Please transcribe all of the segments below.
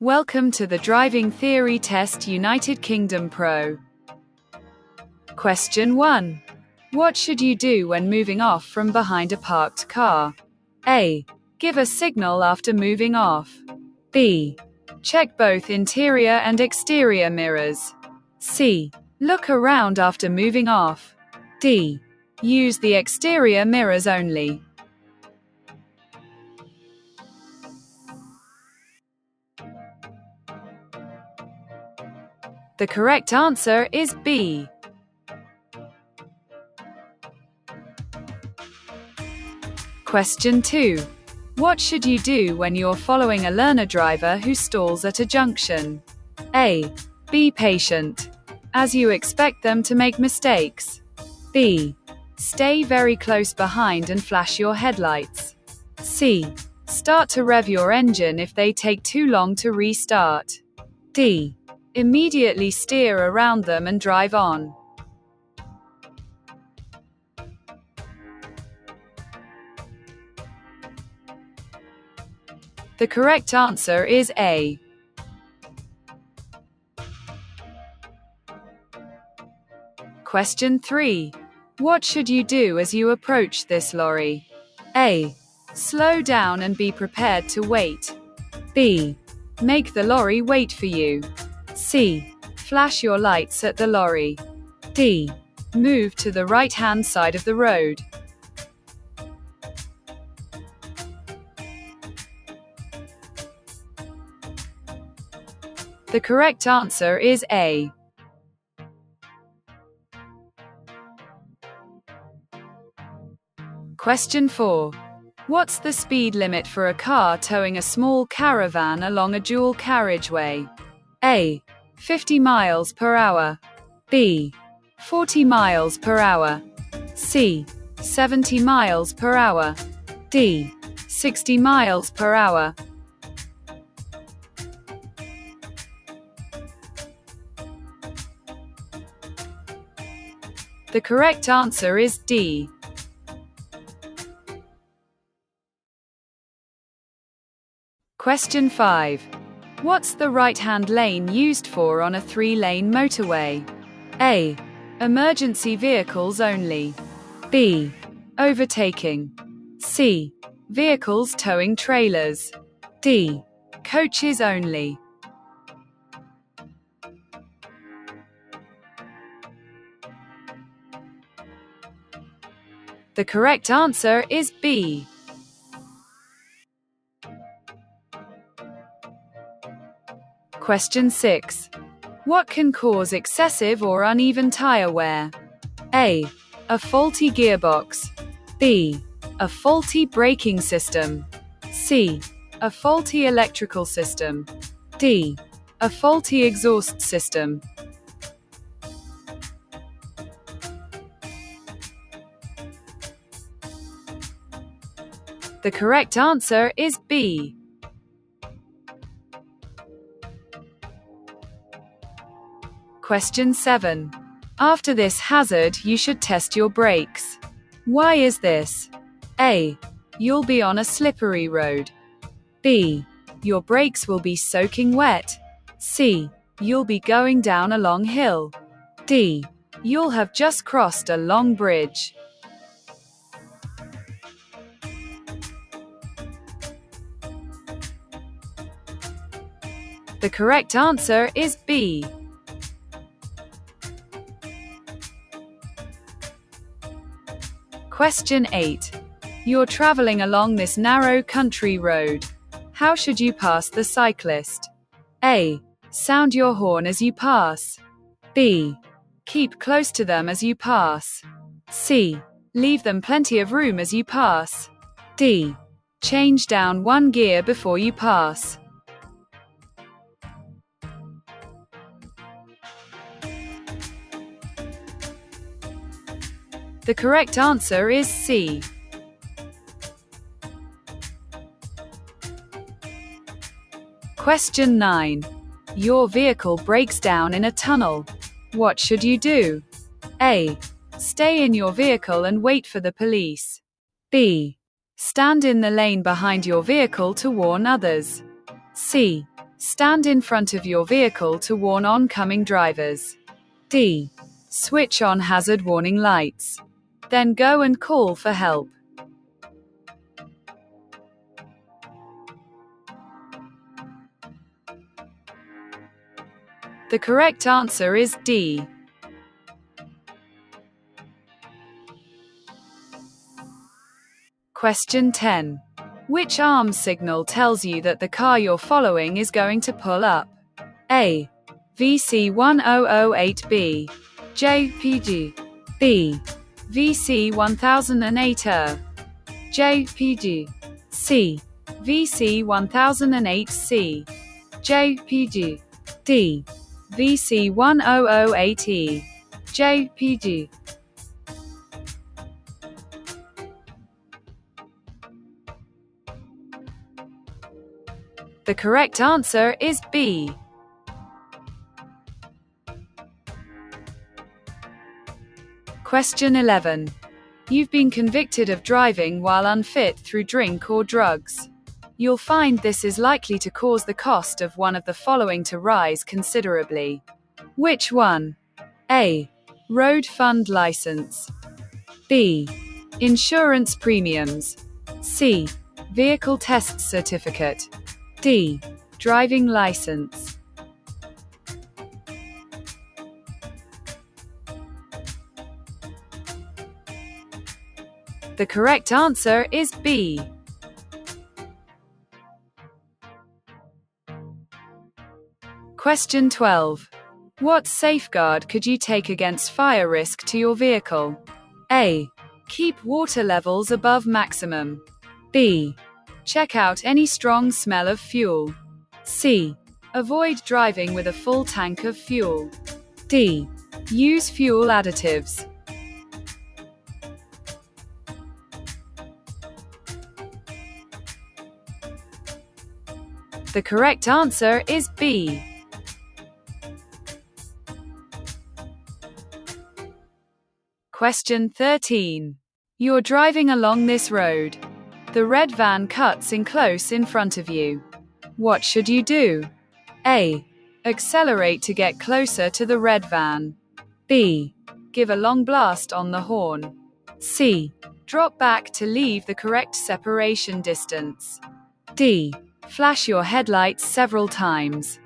Welcome to the Driving Theory Test United Kingdom Pro. Question 1. What should you do when moving off from behind a parked car? A. Give a signal after moving off. B. Check both interior and exterior mirrors. C. Look around after moving off. D. Use the exterior mirrors only. The correct answer is B. Question 2. What should you do when you're following a learner driver who stalls at a junction? A. Be patient, as you expect them to make mistakes. B. Stay very close behind and flash your headlights. C. Start to rev your engine if they take too long to restart. D. Immediately steer around them and drive on. The correct answer is A. Question 3. What should you do as you approach this lorry? A. Slow down and be prepared to wait. B. Make the lorry wait for you. C. Flash your lights at the lorry. D. Move to the right-hand side of the road. The correct answer is A. Question 4. What's the speed limit for a car towing a small caravan along a dual carriageway? A. 50 miles per hour. B. 40 miles per hour. C. 70 miles per hour. D. 60 miles per hour. The correct answer is D. Question 5. What's the right-hand lane used for on a 3-lane motorway? A. Emergency vehicles only. B. Overtaking. C. Vehicles towing trailers. D. Coaches only. The correct answer is B. Question 6. What can cause excessive or uneven tire wear? A. A faulty gearbox. B. A faulty braking system. C. A faulty electrical system. D. A faulty exhaust system. The correct answer is B. Question 7. After this hazard, you should test your brakes. Why is this? A. You'll be on a slippery road. B. Your brakes will be soaking wet. C. You'll be going down a long hill. D. You'll have just crossed a long bridge. The correct answer is B. Question 8. You're traveling along this narrow country road. How should you pass the cyclist? A. Sound your horn as you pass. B. Keep close to them as you pass. C. Leave them plenty of room as you pass. D. Change down one gear before you pass. The correct answer is C. Question 9. Your vehicle breaks down in a tunnel. What should you do? A. Stay in your vehicle and wait for the police. B. Stand in the lane behind your vehicle to warn others. C. Stand in front of your vehicle to warn oncoming drivers. D. Switch on hazard warning lights. Then go and call for help. The correct answer is D. Question 10. Which arm signal tells you that the car you're following is going to pull up? A. VC1008B. JPG. B. VC1008R. JPG. C. VC1008C. JPG. D. VC1008E. JPG. The correct answer is B. Question 11. You've been convicted of driving while unfit through drink or drugs. You'll find this is likely to cause the cost of one of the following to rise considerably. Which one? A. Road fund license. B. Insurance premiums. C. Vehicle test certificate. D. Driving license. The correct answer is B. Question 12. What safeguard could you take against fire risk to your vehicle? A. Keep water levels above maximum. B. Check out any strong smell of fuel. C. Avoid driving with a full tank of fuel. D. Use fuel additives. The correct answer is B. Question 13. You're driving along this road. The red van cuts in close in front of you. What should you do? A. Accelerate to get closer to the red van. B. Give a long blast on the horn. C. Drop back to leave the correct separation distance. D. Flash your headlights several times.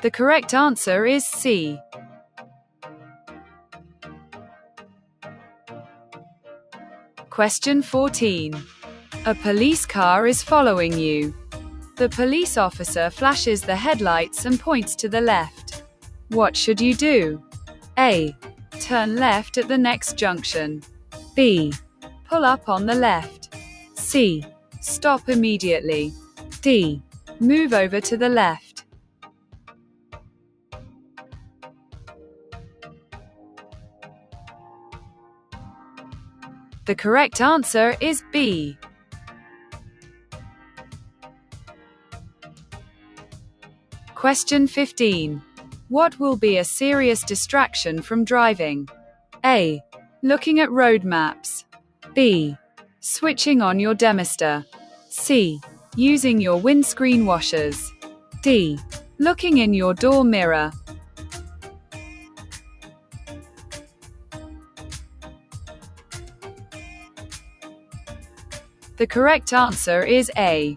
The correct answer is C. Question 14. A police car is following you. The police officer flashes the headlights and points to the left. What should you do? A. Turn left at the next junction. B. Pull up on the left. C. Stop immediately. D. Move over to the left. The correct answer is B. Question 15. What will be a serious distraction from driving? A. Looking at road maps. B. Switching on your demister. C. Using your windscreen washers. D. Looking in your door mirror. The correct answer is A.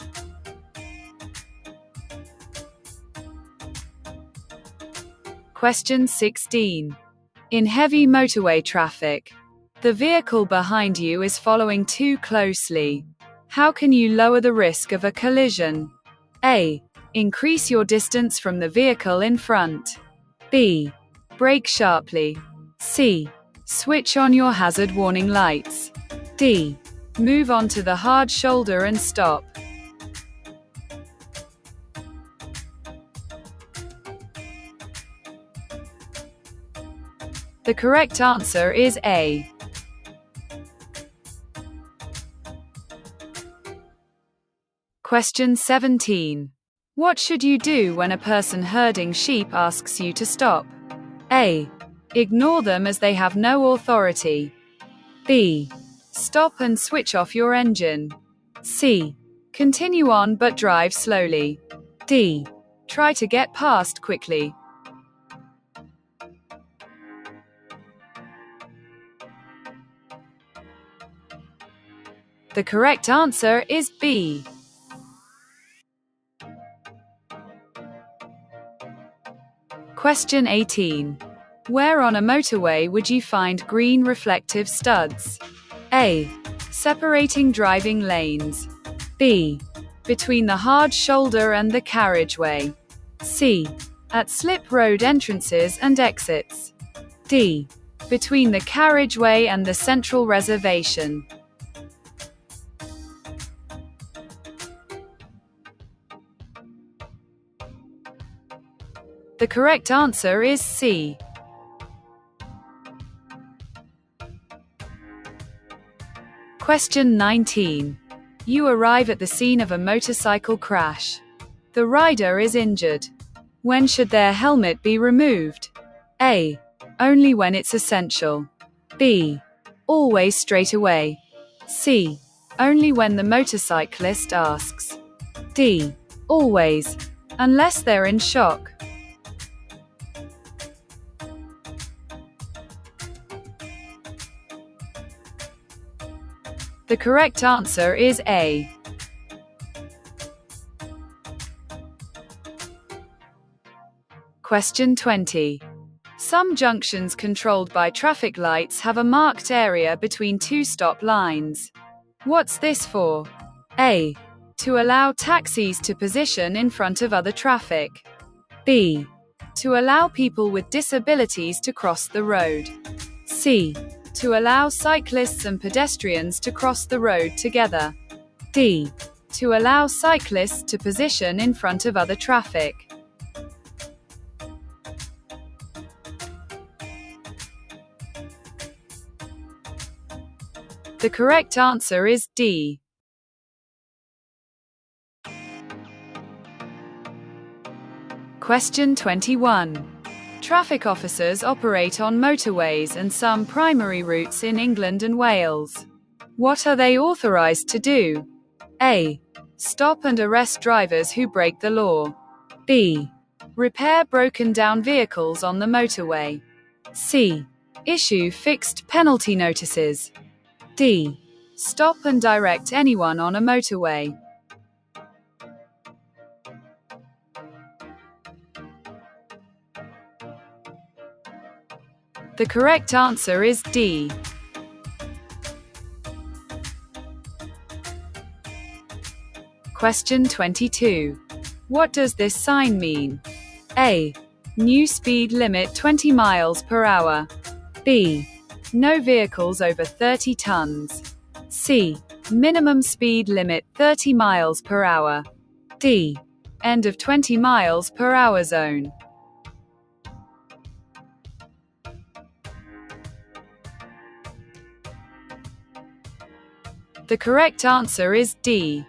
Question 16. In heavy motorway traffic, the vehicle behind you is following too closely. How can you lower the risk of a collision? A. Increase your distance from the vehicle in front. B. Brake sharply. C. Switch on your hazard warning lights. D. Move onto the hard shoulder and stop. The correct answer is A. Question 17. What should you do when a person herding sheep asks you to stop? A. Ignore them as they have no authority. B. Stop and switch off your engine. C. Continue on but drive slowly. D. Try to get past quickly. The correct answer is B. Question 18. Where on a motorway would you find green reflective studs? A. Separating driving lanes. B. Between the hard shoulder and the carriageway. C. At slip road entrances and exits. D. Between the carriageway and the central reservation. The correct answer is C. Question 19. You arrive at the scene of a motorcycle crash. The rider is injured. When should their helmet be removed? A. Only when it's essential. B. Always straight away. C. Only when the motorcyclist asks. D. Always, unless they're in shock. The correct answer is A. Question 20. Some junctions controlled by traffic lights have a marked area between two stop lines. What's this for? A. To allow taxis to position in front of other traffic. B. To allow people with disabilities to cross the road. C. To allow cyclists and pedestrians to cross the road together. D. To allow cyclists to position in front of other traffic. The correct answer is D. Question 21. Traffic officers operate on motorways and some primary routes in England and Wales. What are they authorized to do? A. Stop and arrest drivers who break the law. B. Repair broken down vehicles on the motorway. C. Issue fixed penalty notices. D. Stop and direct anyone on a motorway. The correct answer is D. Question 22. What does this sign mean? A. New speed limit 20 miles per hour. B. No vehicles over 30 tons. C. Minimum speed limit 30 miles per hour. D. End of 20 miles per hour zone. The correct answer is D.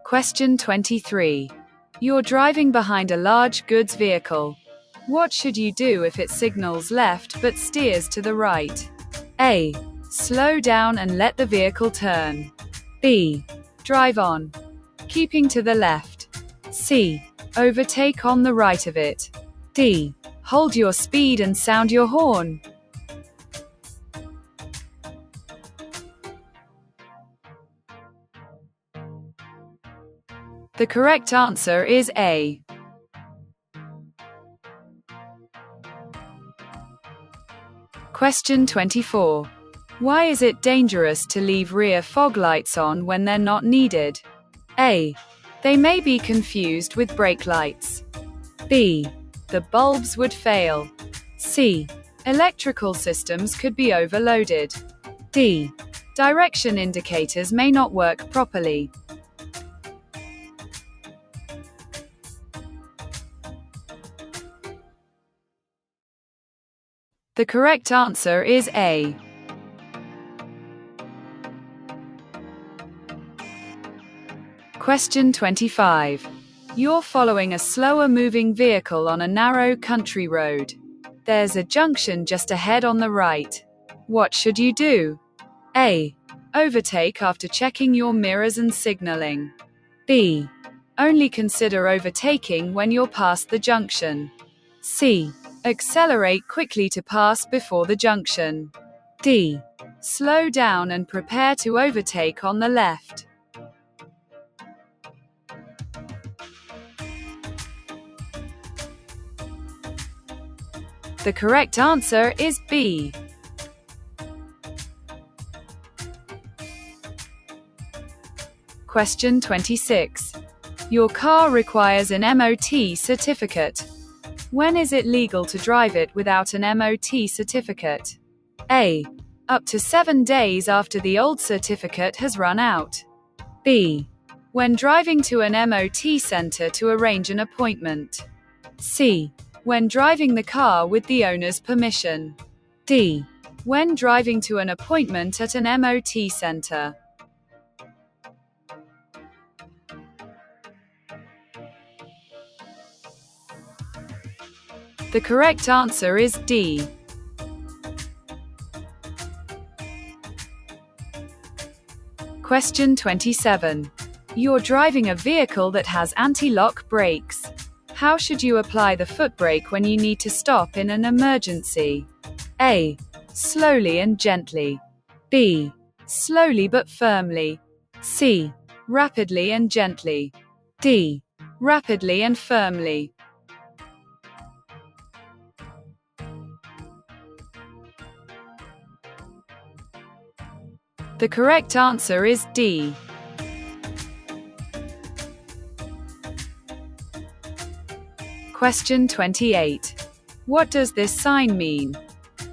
Question 23. You're driving behind a large goods vehicle. What should you do if it signals left but steers to the right? A. Slow down and let the vehicle turn. B. Drive on, keeping to the left. C. Overtake on the right of it. D. Hold your speed and sound your horn. The correct answer is A. Question 24. Why is it dangerous to leave rear fog lights on when they're not needed? A. They may be confused with brake lights. B. The bulbs would fail. C. Electrical systems could be overloaded. D. Direction indicators may not work properly. The correct answer is A. Question 25. You're following a slower moving vehicle on a narrow country road. There's a junction just ahead on the right. What should you do? A. Overtake after checking your mirrors and signaling. B. Only consider overtaking when you're past the junction. C. Accelerate quickly to pass before the junction. D. Slow down and prepare to overtake on the left. The correct answer is B. Question 26. Your car requires an MOT certificate. When is it legal to drive it without an MOT certificate? A. Up to 7 days after the old certificate has run out. B. When driving to an MOT center to arrange an appointment. C. When driving the car with the owner's permission. D. When driving to an appointment at an MOT center. The correct answer is D. Question 27. You're driving a vehicle that has anti-lock brakes. How should you apply the foot brake when you need to stop in an emergency? A. Slowly and gently. B. Slowly but firmly. C. Rapidly and gently. D. Rapidly and firmly. The correct answer is D. Question 28. What does this sign mean?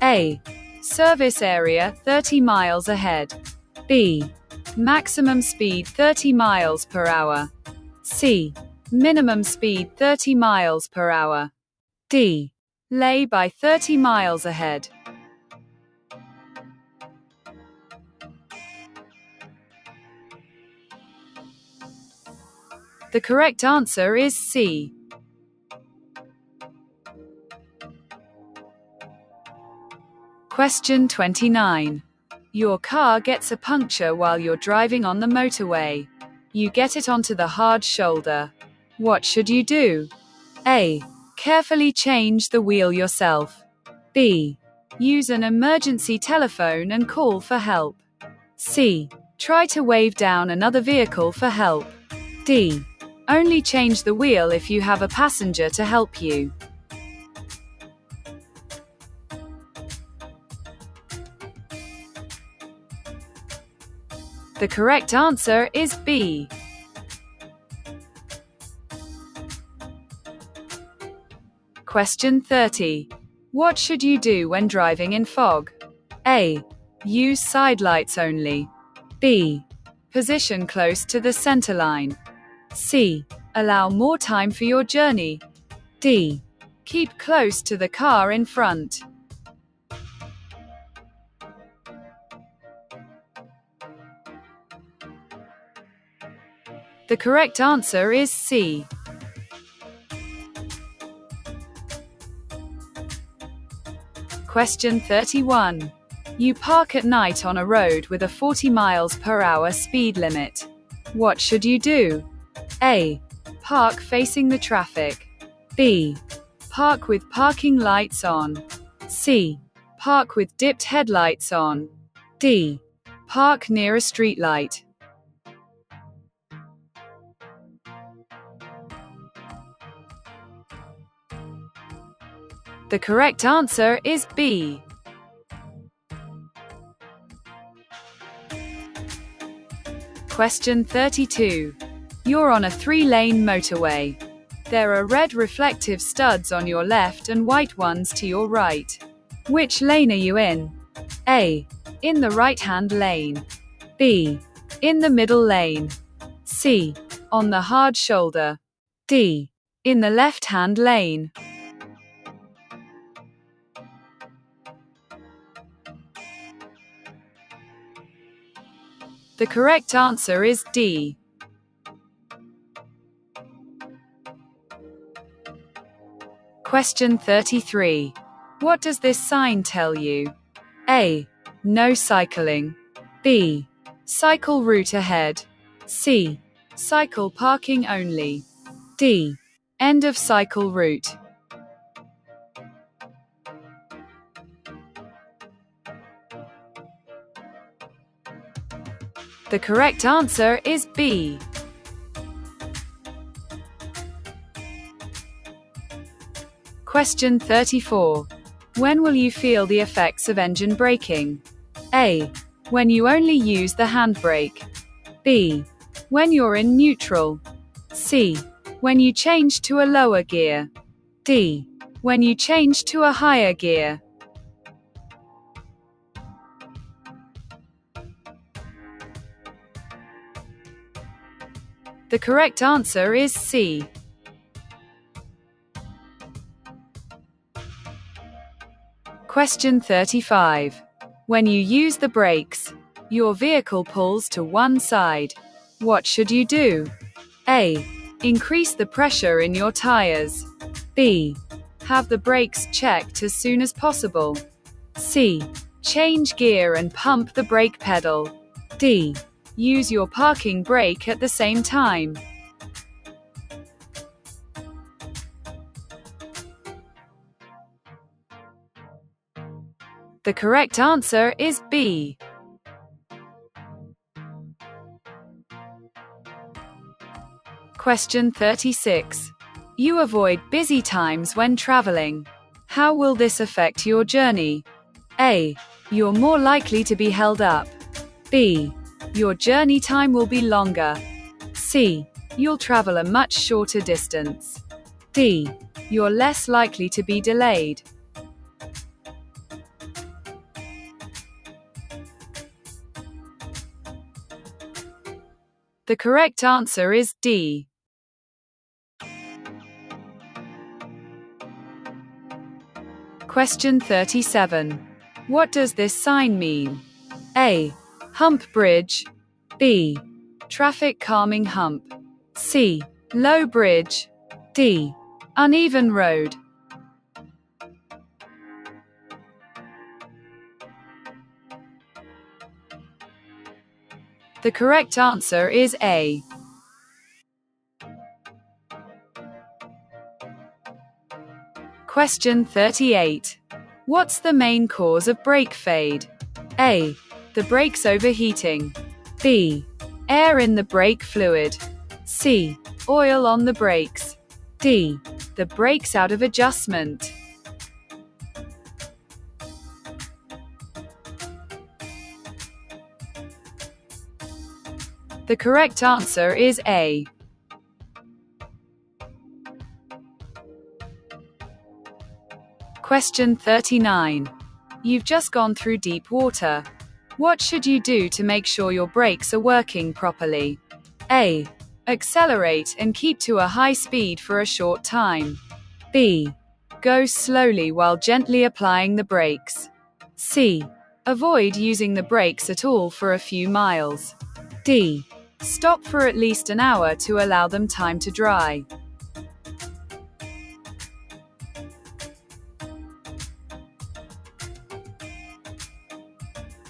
A. Service area 30 miles ahead. B. Maximum speed 30 miles per hour. C. Minimum speed 30 miles per hour. D. Lay by 30 miles ahead. The correct answer is C. Question 29. Your car gets a puncture while you're driving on the motorway. You get it onto the hard shoulder. What should you do? A. Carefully change the wheel yourself. B. Use an emergency telephone and call for help. C. Try to wave down another vehicle for help. D. Only change the wheel if you have a passenger to help you. The correct answer is B. Question 30. What should you do when driving in fog? A. Use side lights only. B. Position close to the center line. C. Allow more time for your journey. D. Keep close to the car in front. The correct answer is C. Question 31. You park at night on a road with a 40 miles per hour speed limit. What should you do? A. Park facing the traffic. B. Park with parking lights on. C. Park with dipped headlights on. D. Park near a street light. The correct answer is B. Question 32. You're on a 3-lane motorway. There are red reflective studs on your left and white ones to your right. Which lane are you in? A. In the right-hand lane. B. In the middle lane. C. On the hard shoulder. D. In the left-hand lane. The correct answer is D. Question 33. What does this sign tell you? A. No cycling. B. Cycle route ahead. C. Cycle parking only. D. End of cycle route. The correct answer is B. Question 34. When will you feel the effects of engine braking? A. When you only use the handbrake. B. When you're in neutral. C. When you change to a lower gear. D. When you change to a higher gear. The correct answer is C. Question 35. When you use the brakes, your vehicle pulls to one side. What should you do? A. Increase the pressure in your tires. B. Have the brakes checked as soon as possible. C. Change gear and pump the brake pedal. D. Use your parking brake at the same time. The correct answer is B. Question 36. You avoid busy times when traveling. How will this affect your journey? A. You're more likely to be held up. B. Your journey time will be longer. C. You'll travel a much shorter distance. D. You're less likely to be delayed. The correct answer is D. Question 37. What does this sign mean? A. Hump bridge. B. Traffic calming hump. C. Low bridge. D. Uneven road. The correct answer is A. Question 38. What's the main cause of brake fade? A. The brakes overheating. B. Air in the brake fluid. C. Oil on the brakes. D. The brakes out of adjustment. The correct answer is A. Question 39. You've just gone through deep water. What should you do to make sure your brakes are working properly? A. Accelerate and keep to a high speed for a short time. B. Go slowly while gently applying the brakes. C. Avoid using the brakes at all for a few miles. D. Stop for at least an hour to allow them time to dry.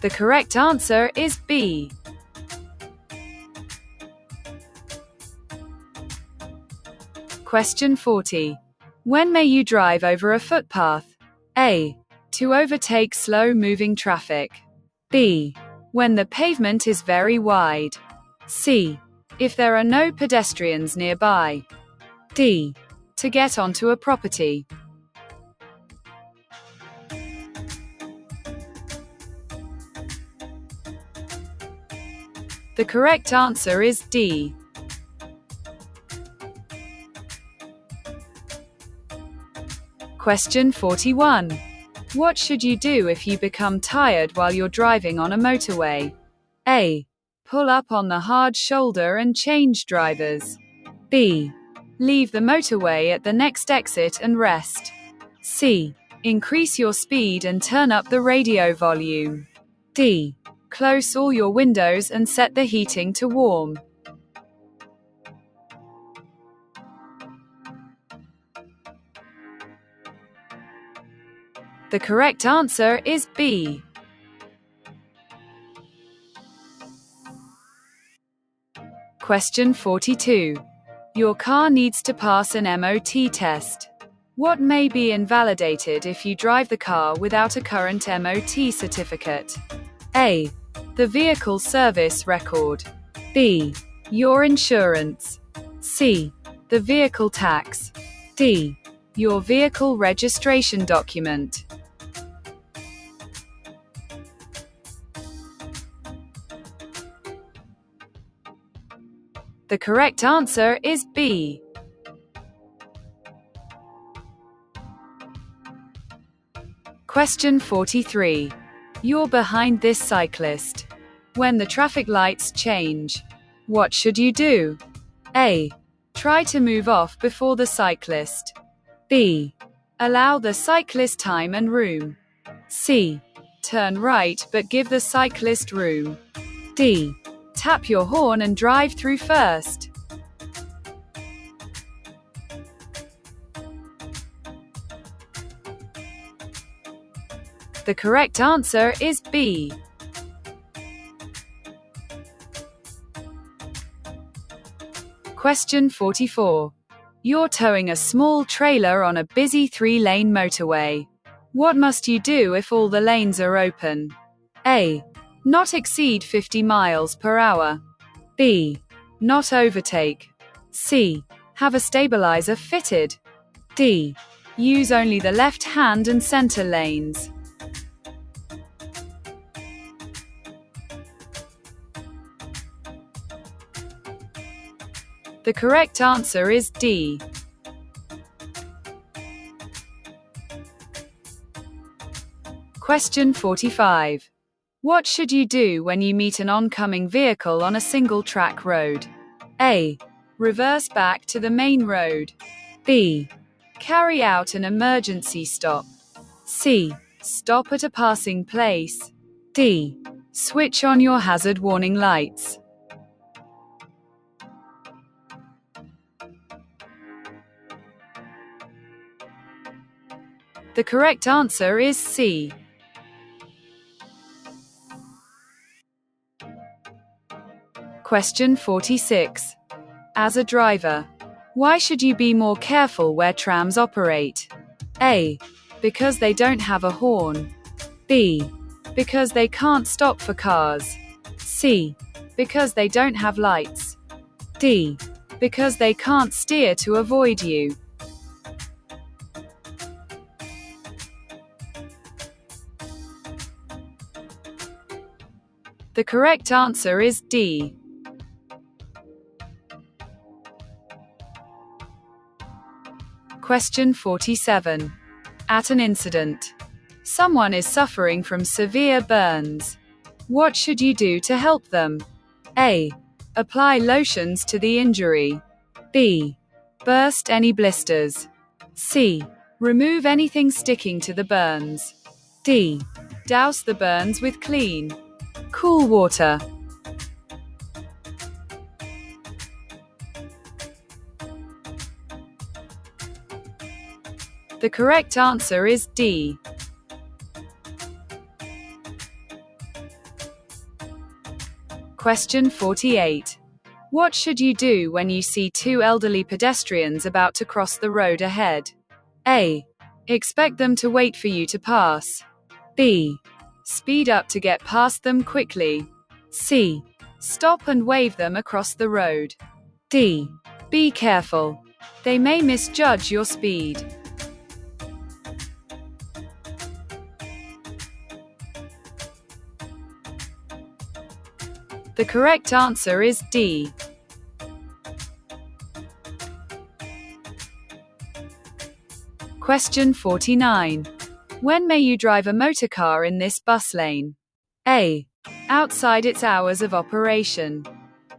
The correct answer is B. Question 40. When may you drive over a footpath? A. To overtake slow-moving traffic. B. When the pavement is very wide. C. If there are no pedestrians nearby. D. To get onto a property. The correct answer is D. Question 41. What should you do if you become tired while you're driving on a motorway? A. Pull up on the hard shoulder and change drivers. B. Leave the motorway at the next exit and rest. C. Increase your speed and turn up the radio volume. D. Close all your windows and set the heating to warm. The correct answer is B. Question 42. Your car needs to pass an MOT test. What may be invalidated if you drive the car without a current MOT certificate? A. The vehicle service record. B. Your insurance. C. The vehicle tax. D. Your vehicle registration document. The correct answer is B. Question 43. You're behind this cyclist. When the traffic lights change, what should you do? A. Try to move off before the cyclist. B. Allow the cyclist time and room. C. Turn right but give the cyclist room. D. Tap your horn and drive through first. The correct answer is B. Question 44. You're towing a small trailer on a busy 3-lane motorway. What must you do if all the lanes are open? A. Not exceed 50 miles per hour. B. Not overtake. C. Have a stabilizer fitted. D. Use only the left hand and center lanes. The correct answer is D. Question 45. What should you do when you meet an oncoming vehicle on a single-track road? A. Reverse back to the main road. B. Carry out an emergency stop. C. Stop at a passing place. D. Switch on your hazard warning lights. The correct answer is C. Question 46. As a driver, why should you be more careful where trams operate? A. Because they don't have a horn. B. Because they can't stop for cars. C. Because they don't have lights. D. Because they can't steer to avoid you. The correct answer is D. Question 47. At an incident, someone is suffering from severe burns. What should you do to help them? A. Apply lotions to the injury. B. Burst any blisters. C. Remove anything sticking to the burns. D. Douse the burns with clean, cool water. The correct answer is D. Question 48. What should you do when you see two elderly pedestrians about to cross the road ahead? A. Expect them to wait for you to pass. B. Speed up to get past them quickly. C. Stop and wave them across the road. D. Be careful. They may misjudge your speed. The correct answer is D. Question 49. When may you drive a motorcar in this bus lane? A. Outside its hours of operation.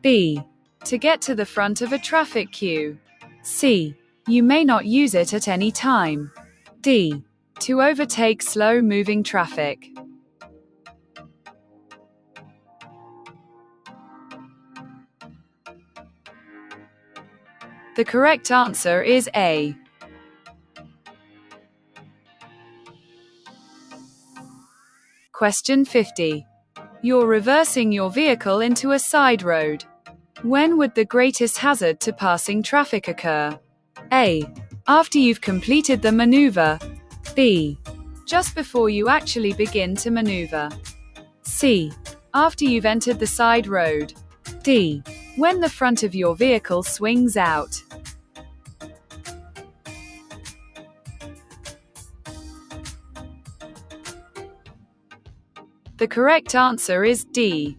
B. To get to the front of a traffic queue. C. You may not use it at any time. D. To overtake slow-moving traffic. The correct answer is A. Question 50. You're reversing your vehicle into a side road. When would the greatest hazard to passing traffic occur? A. After you've completed the maneuver. B. Just before you actually begin to maneuver. C. After you've entered the side road. D. When the front of your vehicle swings out. The correct answer is D.